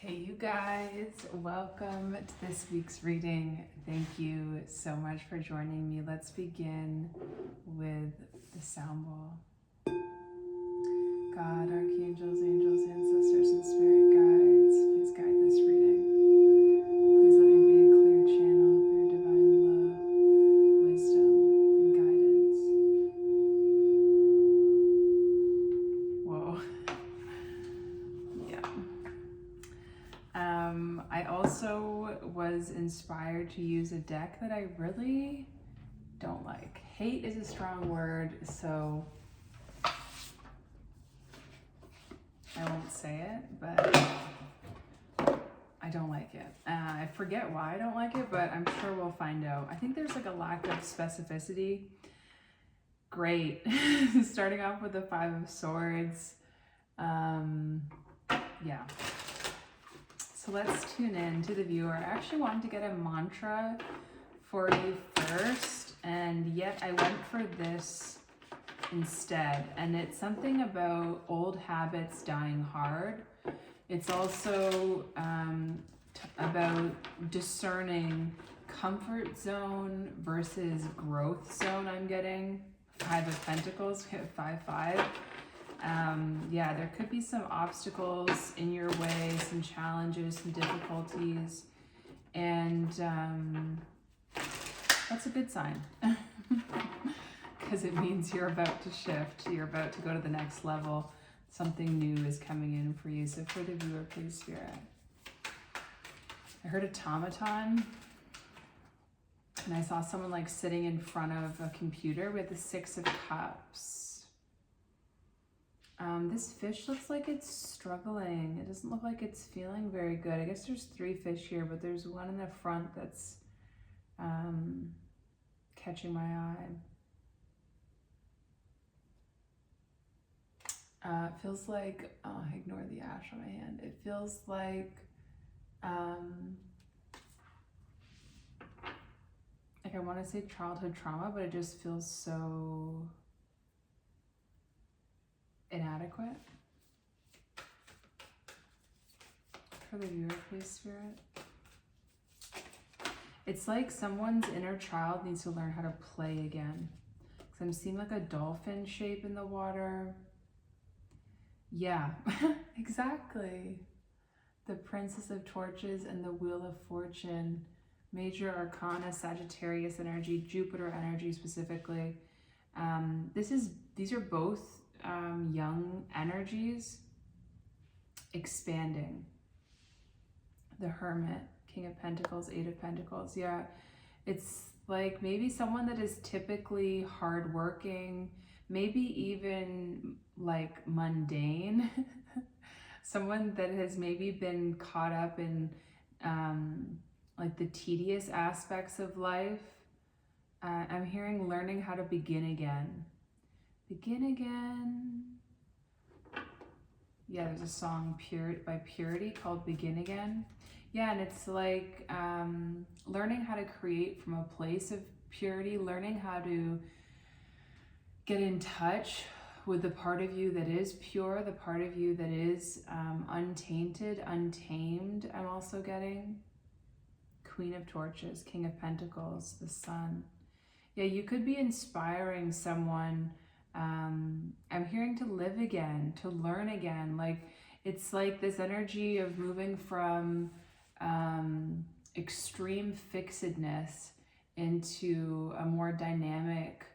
Hey you guys, welcome to this week's reading. Thank you so much for joining me. Let's begin with the sound bowl. God, archangels, angels, ancestors, and spirit guides, please guide this reading. Please let me be a clear channel for your divine love, wisdom, and guidance. Whoa. Yeah. I also was inspired to use a deck that I really don't like. Hate is a strong word, so I won't say it, but I don't like it. I forget why I don't like it, but I'm sure we'll find out. I think there's like a lack of specificity. Great. Starting off with the Five of Swords. Yeah. So let's tune in to the viewer. I actually wanted to get a mantra for you first, and yet I went for this instead. And it's something about old habits dying hard. It's also about discerning comfort zone versus growth zone. I'm getting Five of Pentacles, 5-5. Yeah, there could be some obstacles in your way, some challenges, some difficulties, and that's a good sign because it means you're about to shift, you're about to go to the next level. Something new is coming in for you. So for the viewer, please, Spirit. I heard automaton, and I saw someone like sitting in front of a computer with the Six of Cups. This fish looks like it's struggling. It doesn't look like it's feeling very good. I guess there's 3 fish here, but there's one in the front that's catching my eye. It feels like, oh, ignore the ash on my hand. It feels like I want to say childhood trauma, but it just feels so inadequate. For the viewer, please, Spirit. It's like someone's inner child needs to learn how to play again. So I'm seeing like a dolphin shape in the water. Yeah, exactly. The Princess of Torches and the Wheel of Fortune. Major Arcana, Sagittarius energy, Jupiter energy specifically. These are both young energies expanding. The Hermit, King of Pentacles, 8 of Pentacles. Yeah, it's like maybe someone that is typically hardworking, maybe even like mundane. Someone that has maybe been caught up in like the tedious aspects of life. I'm hearing learning how to begin again. Begin again. Yeah, there's a song by Purity called Begin Again. Yeah, and it's like learning how to create from a place of purity, learning how to get in touch with the part of you that is pure, the part of you that is untainted, untamed. I'm also getting Queen of Torches, King of Pentacles, the Sun. Yeah, you could be inspiring someone. I'm hearing to live again, to learn again. Like it's like this energy of moving from extreme fixedness into a more dynamic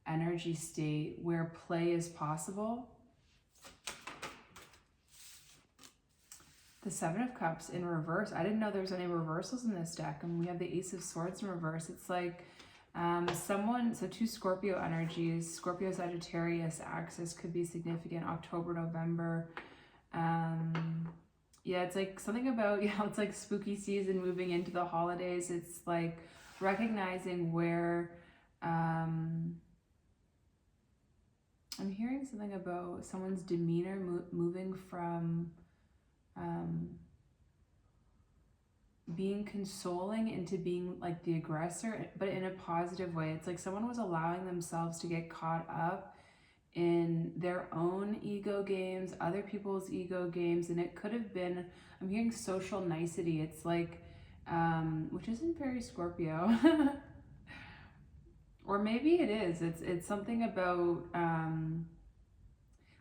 energy state where play is possible. The Seven of Cups in reverse. I didn't know there was any reversals in this deck, and we have the Ace of Swords in reverse. It's like so 2 Scorpio energies, Scorpio Sagittarius axis could be significant, October, November. Yeah, it's like something about, it's like spooky season moving into the holidays. It's like recognizing where, I'm hearing something about someone's demeanor moving from being consoling into being like the aggressor, but in a positive way. It's like someone was allowing themselves to get caught up in their own ego games, other people's ego games, and it could have been, I'm hearing social nicety. It's like, which isn't very Scorpio. Or maybe it is. It's something about,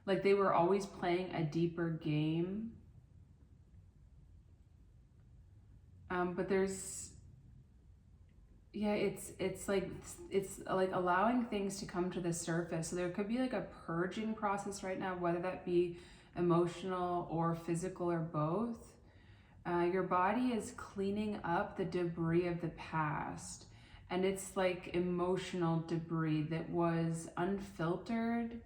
like they were always playing a deeper game. But there's, yeah, it's like allowing things to come to the surface. So there could be like a purging process right now, whether that be emotional or physical or both. Your body is cleaning up the debris of the past, and it's like emotional debris that was unfiltered.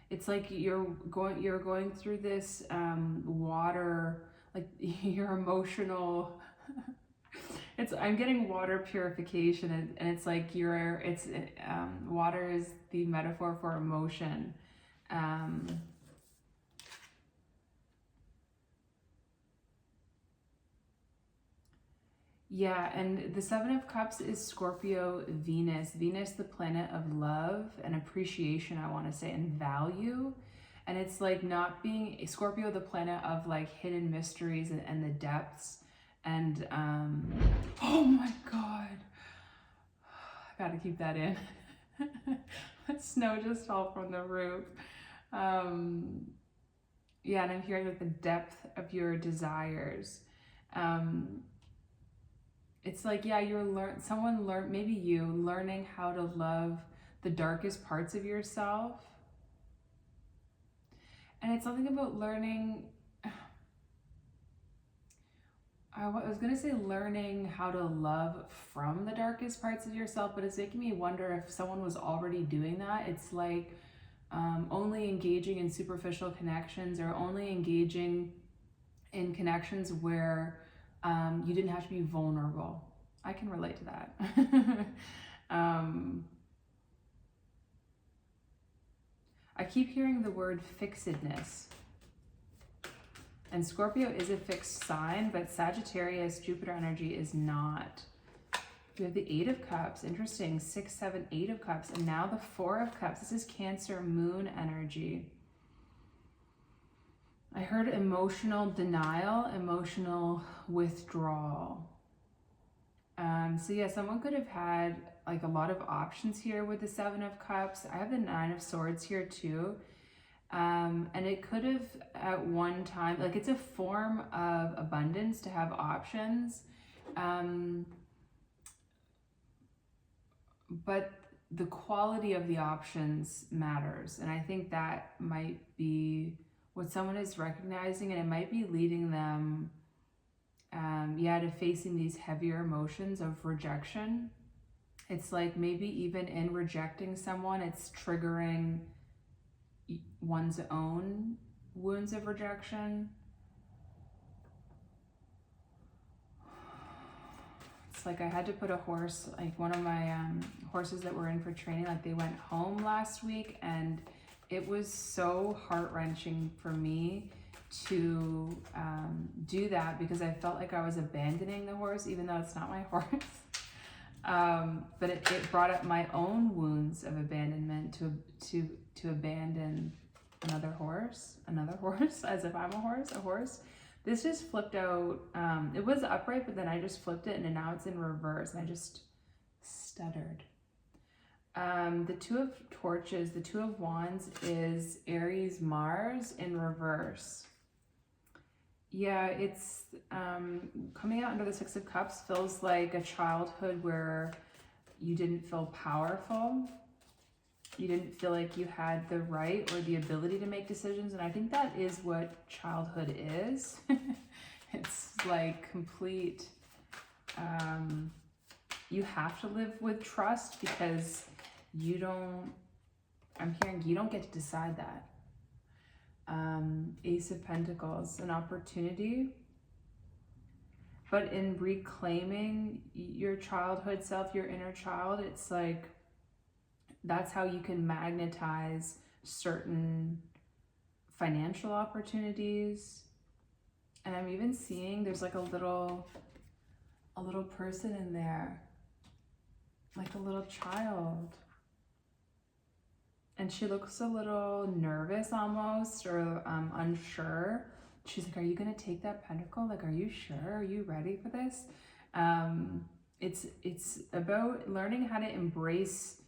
It's like you're going through this water, like your emotional. I'm getting water purification, and it's like water is the metaphor for emotion. Yeah, and the Seven of Cups is Scorpio Venus. Venus, the planet of love and appreciation, I want to say, and value. And it's like not being Scorpio, the planet of like hidden mysteries and the depths. And oh my God, I gotta keep that in. Snow just fell from the roof. Yeah, and I'm hearing like the depth of your desires. It's like, yeah, maybe you learning how to love the darkest parts of yourself. And it's something about learning, I was going to say learning how to love from the darkest parts of yourself, but it's making me wonder if someone was already doing that. It's like only engaging in superficial connections, or only engaging in connections where you didn't have to be vulnerable. I can relate to that. I keep hearing the word fixedness. And Scorpio is a fixed sign, but Sagittarius, Jupiter energy is not. We have the Eight of Cups, interesting, 6, 7, 8 of Cups, and now the Four of Cups. This is Cancer moon energy. I heard emotional denial, emotional withdrawal. So yeah, someone could have had like a lot of options here with the Seven of Cups. I have the Nine of Swords here too. And it could have at one time, like it's a form of abundance to have options. But the quality of the options matters. And I think that might be what someone is recognizing, and it might be leading them, to facing these heavier emotions of rejection. It's like maybe even in rejecting someone, it's triggering one's own wounds of rejection. It's like I had to put a horse, like one of my horses that were in for training, like they went home last week, and it was so heart-wrenching for me to do that, because I felt like I was abandoning the horse, even though it's not my horse. But it brought up my own wounds of abandonment to abandon another horse, as if I'm a horse. This just flipped out. It was upright, but then I just flipped it, and now it's in reverse, and I just stuttered. The Two of Torches, the Two of Wands is Aries Mars in reverse. Yeah, it's coming out under the Six of Cups feels like a childhood where you didn't feel powerful. You didn't feel like you had the right or the ability to make decisions. And I think that is what childhood is. It's like complete, you have to live with trust, because I'm hearing you don't get to decide that. Ace of Pentacles, an opportunity. But in reclaiming your childhood self, your inner child, it's like, that's how you can magnetize certain financial opportunities. And I'm even seeing there's like a little person in there, like a little child. And she looks a little nervous almost, or unsure. She's like, are you gonna take that pentacle? Like, are you sure? Are you ready for this? It's about learning how to embrace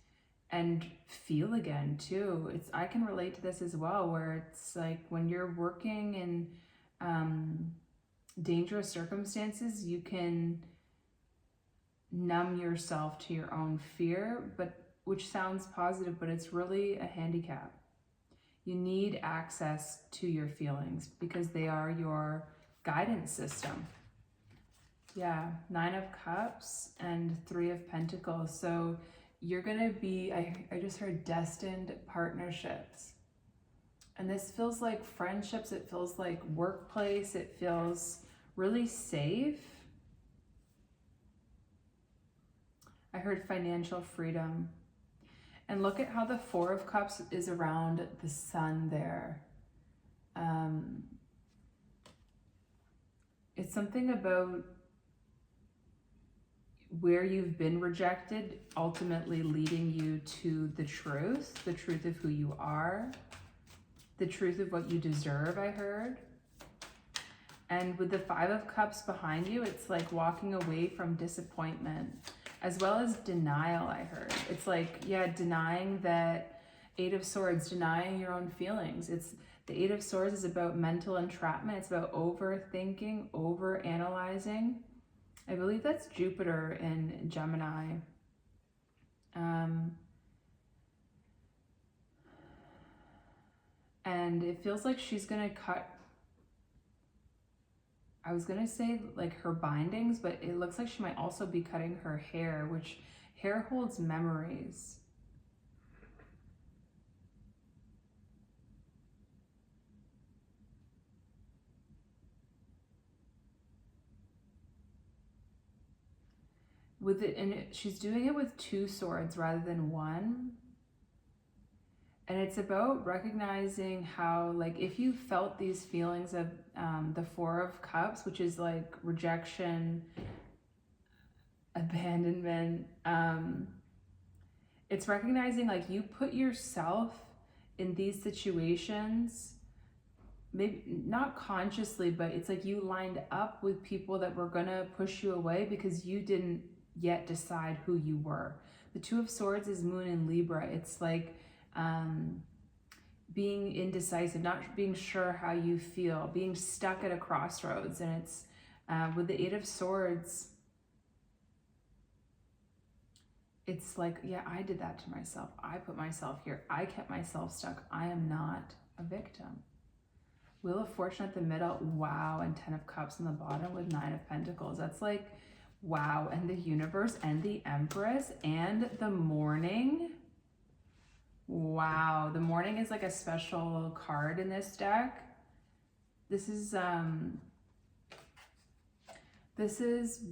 and feel again too. I can relate to this as well, where it's like when you're working in dangerous circumstances, you can numb yourself to your own fear, which sounds positive, but it's really a handicap. You need access to your feelings because they are your guidance system. Yeah, 9 of Cups and 3 of Pentacles. So you're gonna be, I just heard destined partnerships. And this feels like friendships, it feels like workplace, it feels really safe. I heard financial freedom. And look at how the 4 of Cups is around the sun there. It's something about where you've been rejected, ultimately leading you to the truth of who you are, the truth of what you deserve, I heard. And with the 5 of Cups behind you, it's like walking away from disappointment, as well as denial, I heard. It's like, yeah, denying that 8 of Swords, denying your own feelings. The 8 of Swords is about mental entrapment. It's about overthinking, overanalyzing. I believe that's Jupiter in Gemini. And it feels like she's gonna cut, I was gonna say like her bindings, but it looks like she might also be cutting her hair, which hair holds memories. She's doing it with 2 swords rather than 1. And it's about recognizing how, like, if you felt these feelings of the 4 of Cups, which is like rejection, abandonment, it's recognizing like you put yourself in these situations, maybe not consciously, but it's like you lined up with people that were gonna push you away because you didn't yet decide who you were. The 2 of Swords is Moon in Libra. It's like being indecisive, not being sure how you feel, being stuck at a crossroads. And it's with the 8 of Swords, it's like, yeah, I did that to myself. I put myself here. I kept myself stuck. I am not a victim. Wheel of Fortune at the middle. Wow. And 10 of Cups on the bottom with 9 of Pentacles. That's like, wow. And the Universe and the Empress and the Morning. Wow, the Morning is like a special card in this deck. This is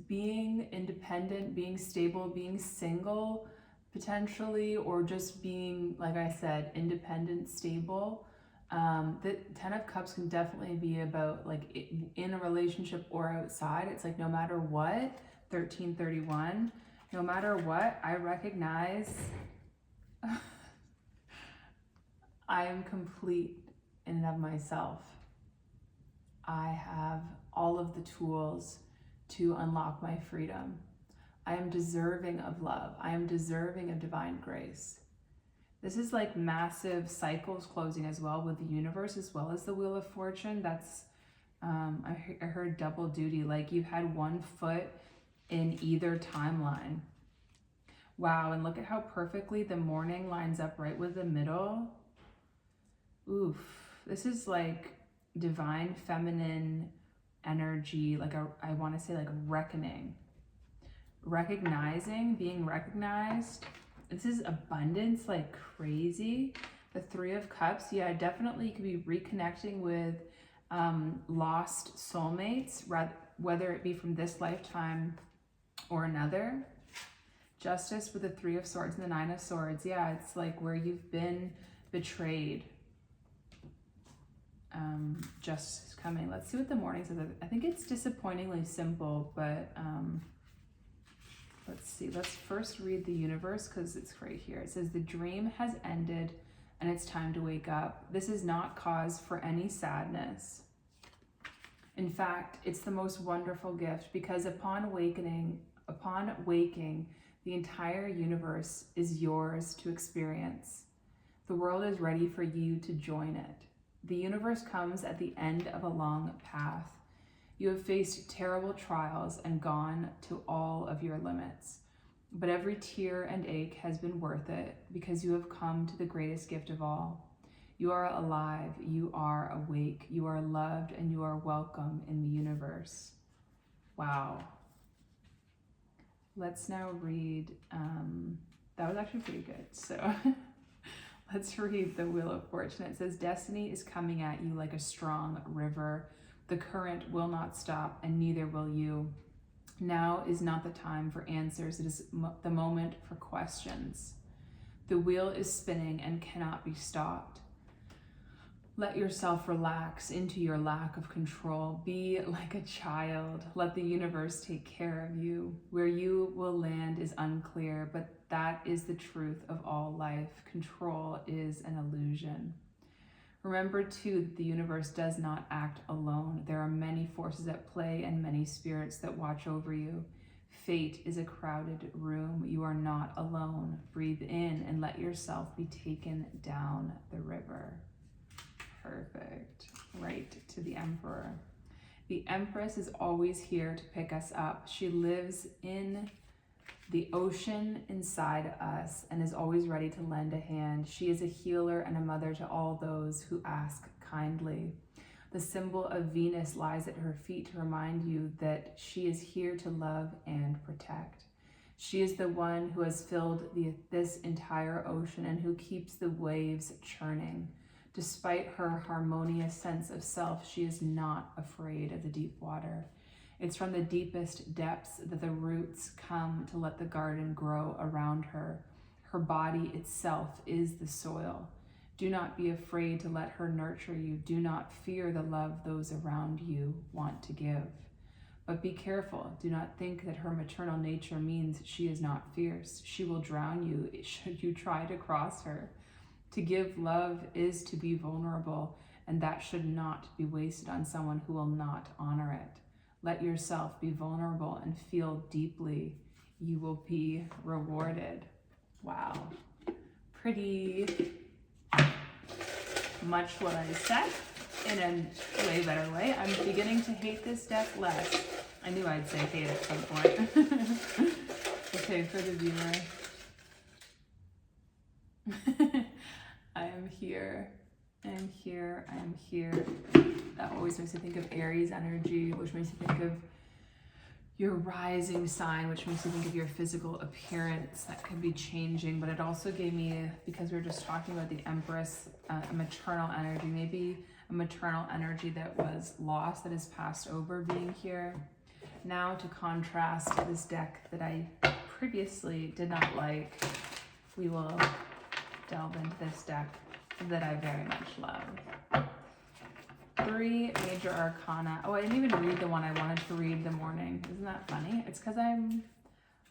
being independent, being stable, being single potentially, or just being, like I said, independent, stable. The 10 of Cups can definitely be about like in a relationship or outside. It's like no matter what, 1331, no matter what, I recognize I am complete in and of myself. I have all of the tools to unlock my freedom. I am deserving of love. I am deserving of divine grace. This is like massive cycles closing as well with the Universe as well as the Wheel of Fortune. That's, I heard double duty, like you've had one foot in either timeline. Wow, and look at how perfectly the Morning lines up right with the middle. Oof, this is like divine feminine energy, like I want to say like reckoning, recognizing, being recognized. This is abundance like crazy. The 3 of Cups, yeah, definitely you could be reconnecting with lost soulmates, whether it be from this lifetime or another. Justice with the 3 of Swords and the 9 of Swords, yeah, it's like where you've been betrayed. Justice is coming. Let's see what the Morning says. I think it's disappointingly simple, but let's see. Let's first read the Universe because it's right here. It says the dream has ended. and it's time to wake up. This is not cause for any sadness. In fact, it's the most wonderful gift, because upon waking, the entire universe is yours to experience. The world is ready for you to join it. The universe comes at the end of a long path. You have faced terrible trials and gone to all of your limits. But every tear and ache has been worth it, because you have come to the greatest gift of all. You are alive, you are awake, you are loved, and you are welcome in the universe. Wow. Let's now read, that was actually pretty good. So let's read the Wheel of Fortune. It says, destiny is coming at you like a strong river. The current will not stop, and neither will you. Now is not the time for answers. It is the moment for questions. The wheel is spinning and cannot be stopped. Let yourself relax into your lack of control. Be like a child. Let the universe take care of you. Where you will land is unclear, but that is the truth of all life. Control is an illusion. Remember too that the universe does not act alone. There are many forces at play and many spirits that watch over you. Fate is a crowded room. You are not alone. Breathe in and let yourself be taken down the river. Perfect. Right to the Emperor. The Empress is always here to pick us up. She lives in the ocean inside us and is always ready to lend a hand. She is a healer and a mother to all those who ask kindly. The symbol of Venus lies at her feet to remind you that she is here to love and protect. She is the one who has filled this entire ocean and who keeps the waves churning. Despite her harmonious sense of self, she is not afraid of the deep water. It's from the deepest depths that the roots come to let the garden grow around her. Her body itself is the soil. Do not be afraid to let her nurture you. Do not fear the love those around you want to give. But be careful. Do not think that her maternal nature means she is not fierce. She will drown you should you try to cross her. To give love is to be vulnerable, and that should not be wasted on someone who will not honor it. Let yourself be vulnerable and feel deeply. You will be rewarded. Wow. Pretty much what I said in a way better way. I'm beginning to hate this deck less. I knew I'd say hate at some point. Okay, for the viewer. I am here. I am here. I am here. That always makes me think of Aries energy, which makes me think of your rising sign, which makes me think of your physical appearance that could be changing. But it also gave me, because we were just talking about the Empress, a maternal energy, maybe a maternal energy that was lost, that has passed over being here. Now, to contrast this deck that I previously did not like, we will delve into this deck that I very much love. 3 major arcana. Oh, I didn't even read the one I wanted to read the morning. Isn't that funny? It's because I'm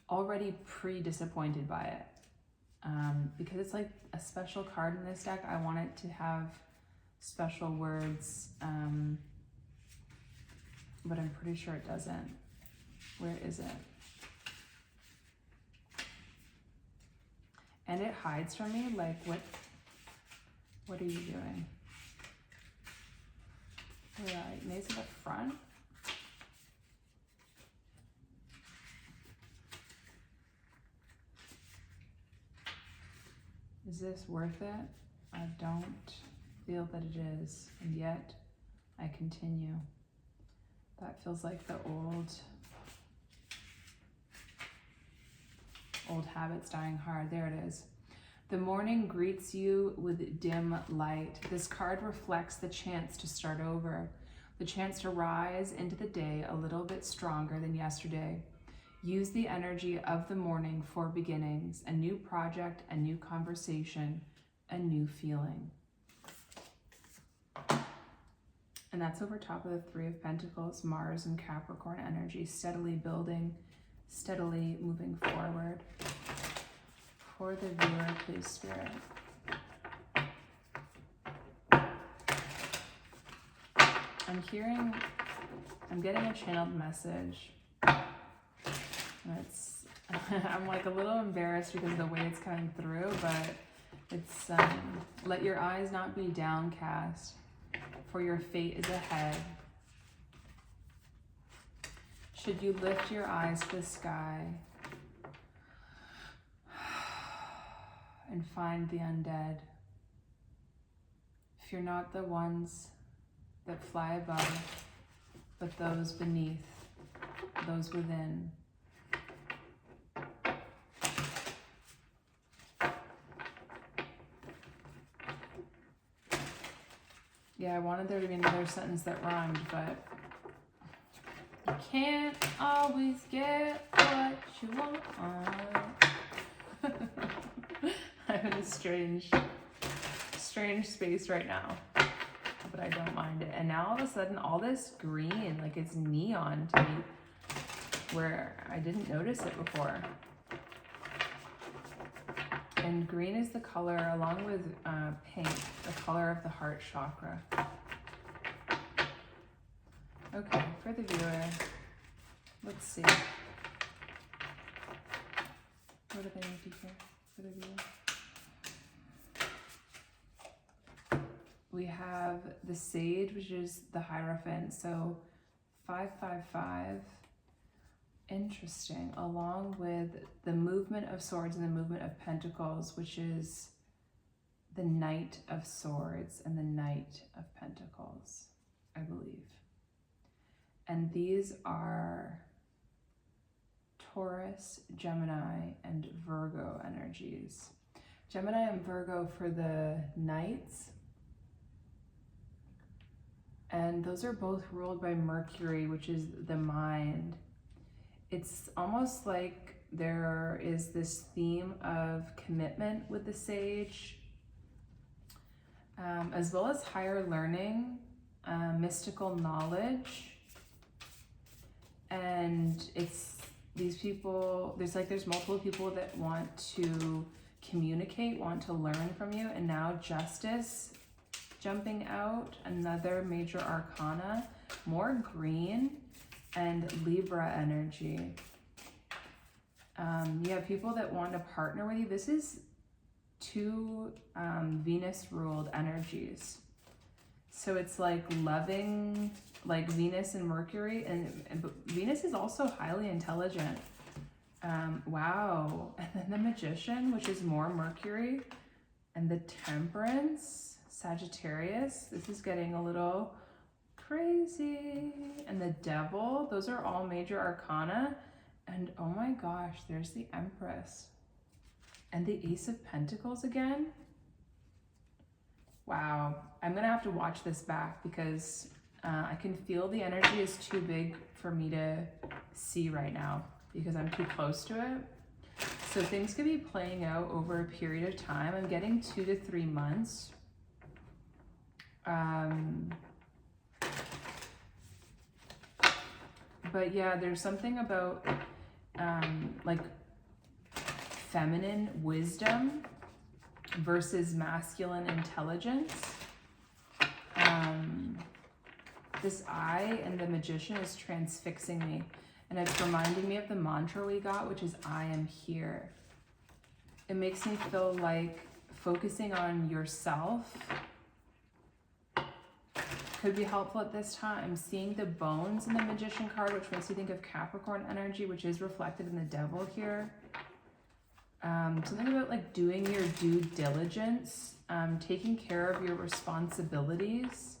already pre-disappointed by it. Because it's like a special card in this deck. I want it to have special words, but I'm pretty sure it doesn't. Where is it? And it hides from me, like, what are you doing? Right, maybe it's at the front. Is this worth it? I don't feel that it is, and yet I continue. That feels like the old habits dying hard. There it is. The morning greets you with dim light. This card reflects the chance to start over, the chance to rise into the day a little bit stronger than yesterday. Use the energy of the morning for beginnings, a new project, a new conversation, a new feeling. And that's over top of the 3 of Pentacles, Mars and Capricorn energy, steadily building, steadily moving forward. For the viewer, please, Spirit. I'm getting a channeled message. It's, I'm like a little embarrassed because of the way it's coming through, but it's, let your eyes not be downcast, for your fate is ahead. Should you lift your eyes to the sky and find the undead, fear not the ones that fly above, but those beneath, those within. Yeah, I wanted there to be another sentence that rhymed, but you can't always get what you want. I'm in a strange space right now, but I don't mind it. And now all of a sudden, all this green, like it's neon to me, where I didn't notice it before. And green is the color, along with pink, the color of the heart chakra. Okay, for the viewer, let's see. What do they need to hear for the viewer? We have the Sage, which is the Hierophant, so 555. Interesting, along with the movement of swords and the movement of pentacles, which is the Knight of Swords and the Knight of Pentacles, I believe. And these are Taurus, Gemini, and Virgo energies. Gemini and Virgo for the Knights. And those are both ruled by Mercury, which is the mind. It's almost like there is this theme of commitment with the Sage, as well as higher learning, mystical knowledge. And it's these people, there's multiple people that want to communicate, want to learn from you. And now Justice jumping out, another major arcana, more green, and Libra energy. You have people that want to partner with you. This is two Venus ruled energies. So it's like loving, like Venus and Mercury, and Venus is also highly intelligent. Wow. And then the Magician, which is more Mercury, and the Temperance, Sagittarius. This is getting a little crazy. And the Devil, those are all major arcana. And oh my gosh, there's the Empress. And the Ace of Pentacles again. Wow, I'm gonna have to watch this back because I can feel the energy is too big for me to see right now because I'm too close to it. So things could be playing out over a period of time. I'm getting 2 to 3 months. But yeah, there's something about like feminine wisdom versus masculine intelligence. This eye and the Magician is transfixing me, and it's reminding me of the mantra we got, which is I am here. It makes me feel like focusing on yourself could be helpful at this time. Seeing the bones in the Magician card, which makes me think of Capricorn energy, which is reflected in the Devil here. Something about like doing your due diligence, taking care of your responsibilities,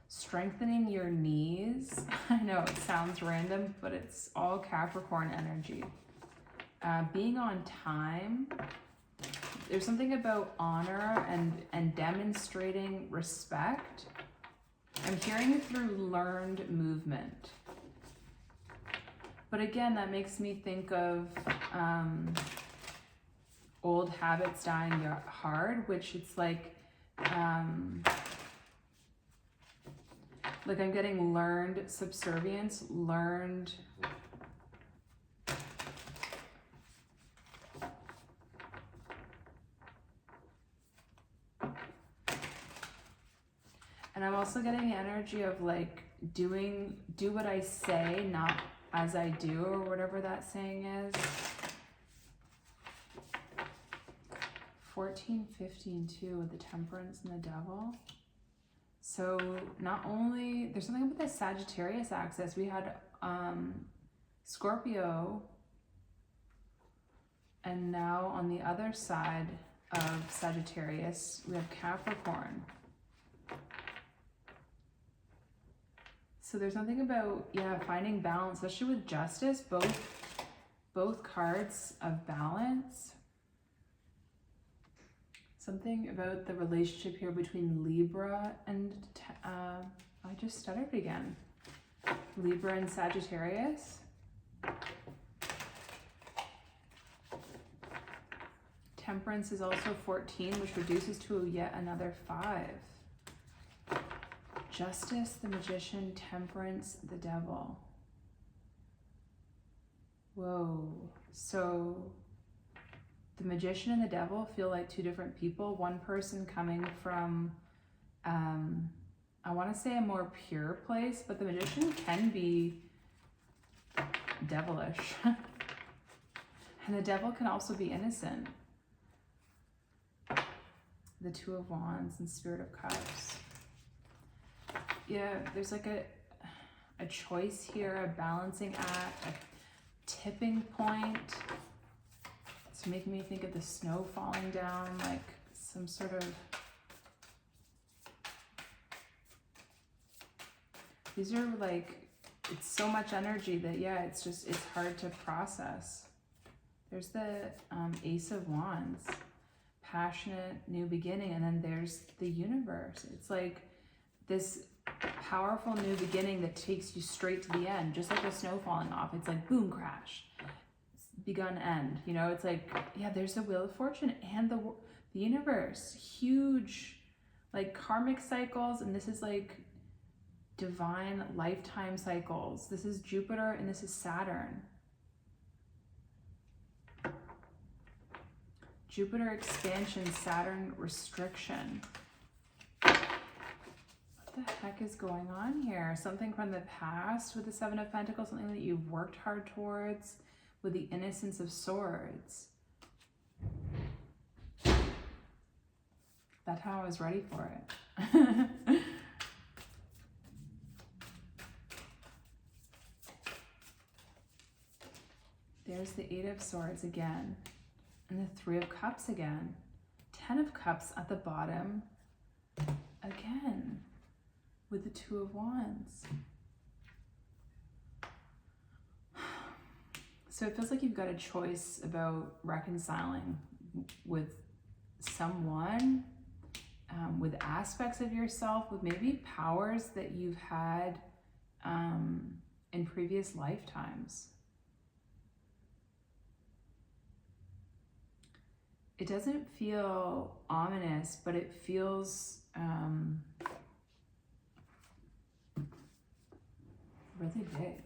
strengthening your knees. I know it sounds random, but it's all Capricorn energy. Being on time. There's something about honor and demonstrating respect. I'm hearing through learned movement. But again, that makes me think of old habits dying hard, which it's like I'm getting learned subservience, learned and I'm also getting the energy of like do what I say, not as I do, or whatever that saying is. 14, 15 too, with the Temperance and the Devil. So not only, there's something about the Sagittarius axis. We had Scorpio, and now on the other side of Sagittarius, we have Capricorn. So there's something about, yeah, finding balance, especially with Justice, both cards of balance. Something about the relationship here between Libra and, I just stuttered again. Libra and Sagittarius. Temperance is also 14, which reduces to yet another 5. Justice, the Magician, Temperance, the Devil. Whoa. So the Magician and the Devil feel like two different people. One person coming from, I want to say a more pure place, but the Magician can be devilish. And the Devil can also be innocent. The Two of Wands and Spirit of Cups. Yeah, there's like a choice here, a balancing act, a tipping point. It's making me think of the snow falling down, like some sort of... These are like, it's so much energy that, yeah, it's hard to process. There's the Ace of Wands, passionate new beginning, and then there's the Universe. It's like this powerful new beginning that takes you straight to the end, just like a snow falling off. It's like boom, crash, begun, end. You know, it's like, yeah, there's the Wheel of Fortune and the Universe, huge like karmic cycles, and this is like divine lifetime cycles. This is Jupiter and this is Saturn. Jupiter expansion, Saturn restriction. What the heck is going on here? Something from the past with the Seven of Pentacles, something that you've worked hard towards with the Innocence of Swords. That's how I was ready for it. There's the Eight of Swords again. And the Three of Cups again. 10 of Cups at the bottom again. With the Two of Wands. So it feels like you've got a choice about reconciling with someone, with aspects of yourself, with maybe powers that you've had in previous lifetimes. It doesn't feel ominous, but it feels really big.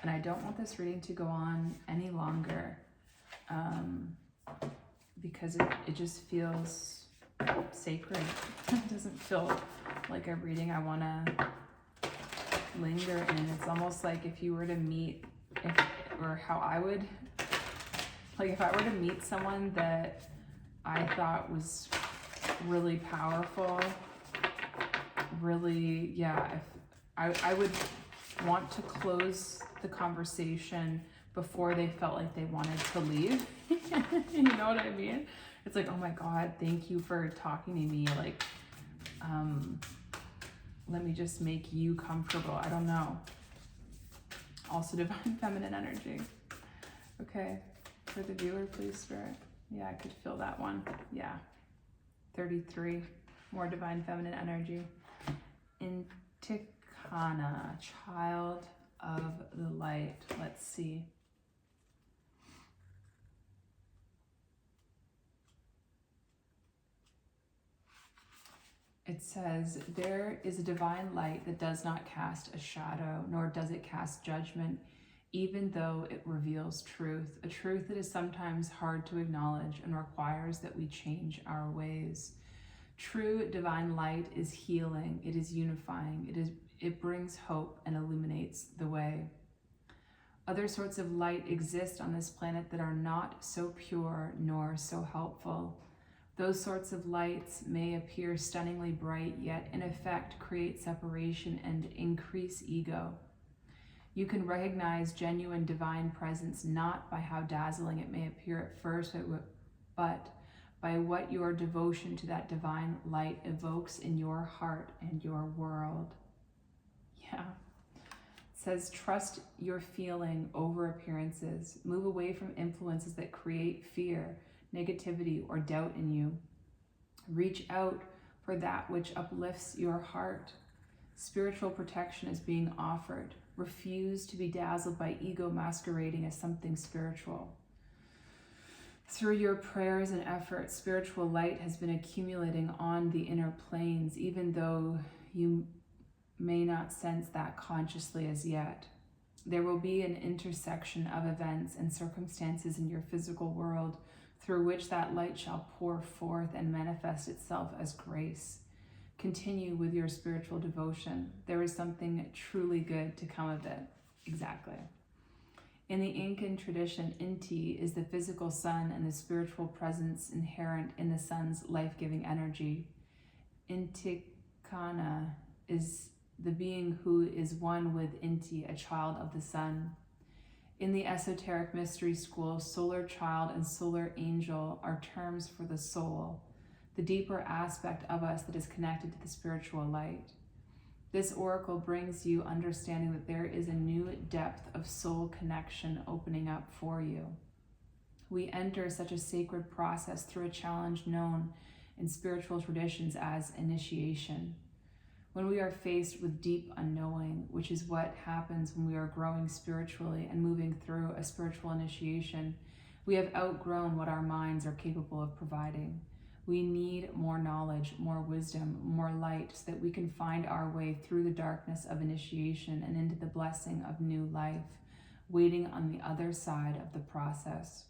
And I don't want this reading to go on any longer because it just feels sacred. It doesn't feel like a reading I want to linger in. It's almost like if you were to meet, or how I would, like if I were to meet someone that I thought was really powerful, really, yeah, if I would want to close the conversation before they felt like they wanted to leave. You know what I mean? It's like, oh my God, thank you for talking to me. Like, let me just make you comfortable. I don't know. Also divine feminine energy. Okay, for the viewer, please, Spirit. Yeah, I could feel that one. Yeah, 33, more divine feminine energy. Intikana, child of the light. Let's see. It says, there is a divine light that does not cast a shadow, nor does it cast judgment, even though it reveals truth, a truth that is sometimes hard to acknowledge and requires that we change our ways. True divine light is healing, it is unifying, it brings hope and illuminates the way. Other sorts of light exist on this planet that are not so pure nor so helpful. Those sorts of lights may appear stunningly bright, yet in effect create separation and increase ego. You can recognize genuine divine presence not by how dazzling it may appear at first, but by what your devotion to that divine light evokes in your heart and your world. Yeah. It says, trust your feeling over appearances. Move away from influences that create fear, negativity, or doubt in you. Reach out for that which uplifts your heart. Spiritual protection is being offered. Refuse to be dazzled by ego masquerading as something spiritual. Through your prayers and efforts, spiritual light has been accumulating on the inner planes, even though you may not sense that consciously as yet. There will be an intersection of events and circumstances in your physical world through which that light shall pour forth and manifest itself as grace. Continue with your spiritual devotion. There is something truly good to come of it. Exactly. In the Incan tradition, Inti is the physical sun and the spiritual presence inherent in the sun's life-giving energy. Intikana is the being who is one with Inti, a child of the sun. In the esoteric mystery school, solar child and solar angel are terms for the soul, the deeper aspect of us that is connected to the spiritual light. This oracle brings you understanding that there is a new depth of soul connection opening up for you. We enter such a sacred process through a challenge known in spiritual traditions as initiation. When we are faced with deep unknowing, which is what happens when we are growing spiritually and moving through a spiritual initiation, we have outgrown what our minds are capable of providing. We need more knowledge, more wisdom, more light so that we can find our way through the darkness of initiation and into the blessing of new life, waiting on the other side of the process.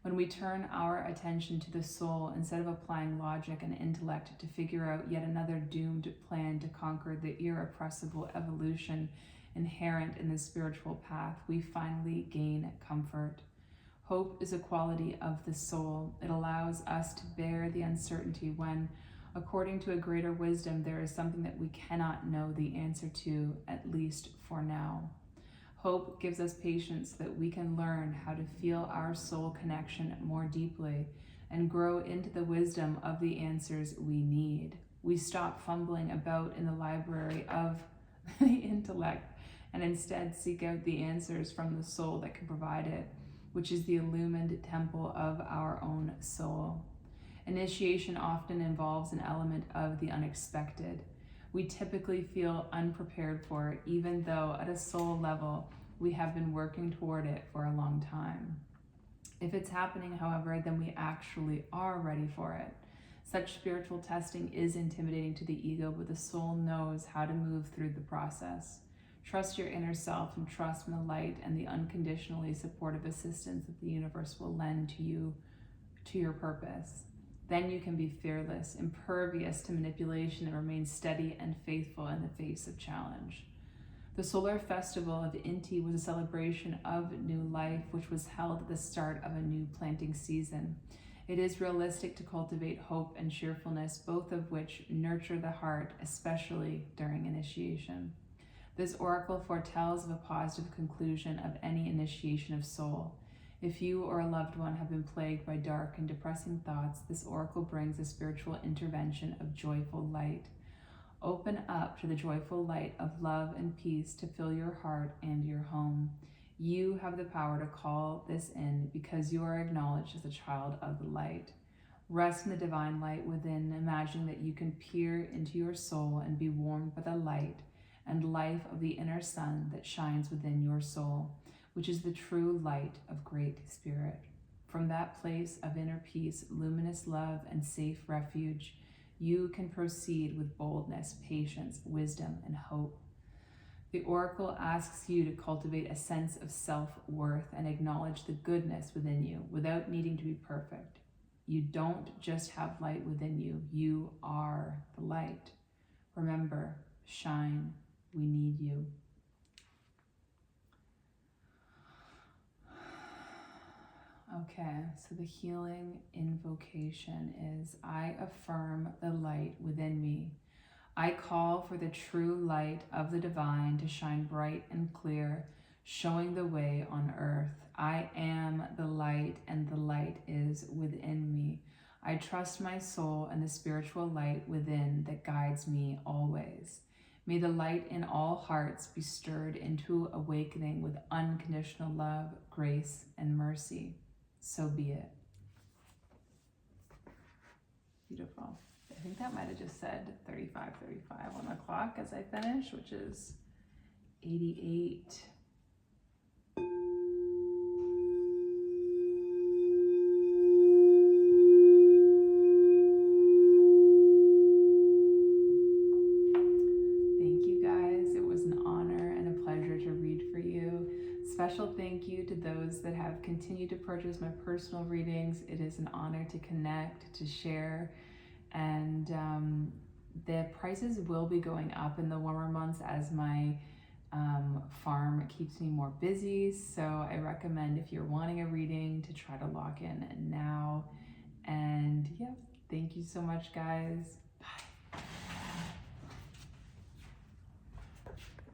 When we turn our attention to the soul instead of applying logic and intellect to figure out yet another doomed plan to conquer the irrepressible evolution inherent in the spiritual path, we finally gain comfort. Hope is a quality of the soul. It allows us to bear the uncertainty when, according to a greater wisdom, there is something that we cannot know the answer to, at least for now. Hope gives us patience so that we can learn how to feel our soul connection more deeply and grow into the wisdom of the answers we need. We stop fumbling about in the library of the intellect and instead seek out the answers from the soul that can provide it, which is the illumined temple of our own soul. Initiation often involves an element of the unexpected. We typically feel unprepared for it, even though at a soul level, we have been working toward it for a long time. If it's happening, however, then we actually are ready for it. Such spiritual testing is intimidating to the ego, but the soul knows how to move through the process. Trust your inner self and trust in the light and the unconditionally supportive assistance that the universe will lend to you, to your purpose. Then you can be fearless, impervious to manipulation, and remain steady and faithful in the face of challenge. The solar festival of Inti was a celebration of new life, which was held at the start of a new planting season. It is realistic to cultivate hope and cheerfulness, both of which nurture the heart, especially during initiation. This oracle foretells of a positive conclusion of any initiation of soul. If you or a loved one have been plagued by dark and depressing thoughts, this oracle brings a spiritual intervention of joyful light. Open up to the joyful light of love and peace to fill your heart and your home. You have the power to call this in because you are acknowledged as a child of the light. Rest in the divine light within, imagining that you can peer into your soul and be warmed by the light and life of the inner sun that shines within your soul, which is the true light of great spirit. From that place of inner peace, luminous love, and safe refuge, you can proceed with boldness, patience, wisdom, and hope. The oracle asks you to cultivate a sense of self-worth and acknowledge the goodness within you without needing to be perfect. You don't just have light within you. You are the light. Remember, shine. We need you. Okay, so the healing invocation is, I affirm the light within me. I call for the true light of the divine to shine bright and clear, showing the way on earth. I am the light, and the light is within me. I trust my soul and the spiritual light within that guides me always. May the light in all hearts be stirred into awakening with unconditional love, grace, and mercy. So be it. Beautiful. I think that might have just said 35:35 on the clock as I finish, which is 88. Thank you guys. It was an honor and a pleasure to read for you. Special thank you to those that have continued to purchase my personal readings. It is an honor to connect, to share, and the prices will be going up in the warmer months as my farm keeps me more busy. So I recommend, if you're wanting a reading, to try to lock in now. And yeah, thank you so much, guys.